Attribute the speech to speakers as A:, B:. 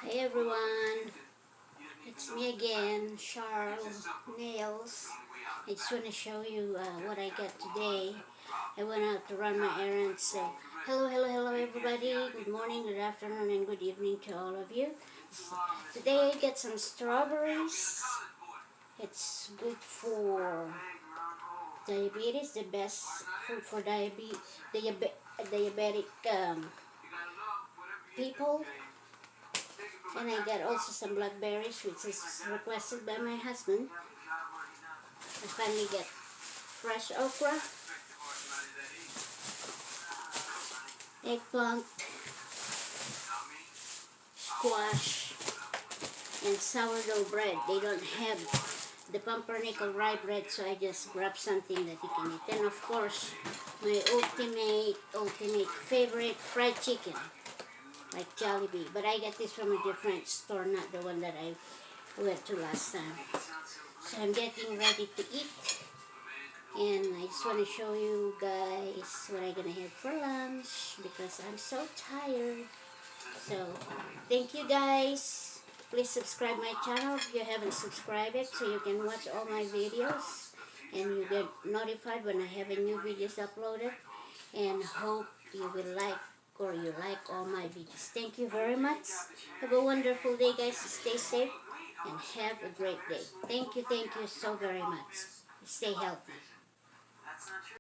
A: Hey everyone, it's me again, Charles Nails. I just want to show you what I got today. I went out to run my errands, so hello everybody. Good morning, good afternoon, and good evening to all of you. So, today I get some strawberries. It's good for diabetes, the best food for diabetic people. And I got also some blackberries, which is requested by my husband. I finally get fresh okra, eggplant, squash, and sourdough bread. They don't have the pumpernickel rye bread, so I just grabbed something that you can eat. And of course, my ultimate favorite fried chicken, like Jollibee. But I got this from a different store, not the one that I went to last time. So I'm getting ready to eat. And I just want to show you guys what I'm going to have for lunch because I'm so tired. So, thank you guys. Please subscribe my channel if you haven't subscribed it so you can watch all my videos. And you get notified when I have a new videos uploaded. And hope you will like all my videos. Thank you very much. Have a wonderful day guys. Stay safe and have a great day. Thank you so very much. Stay healthy.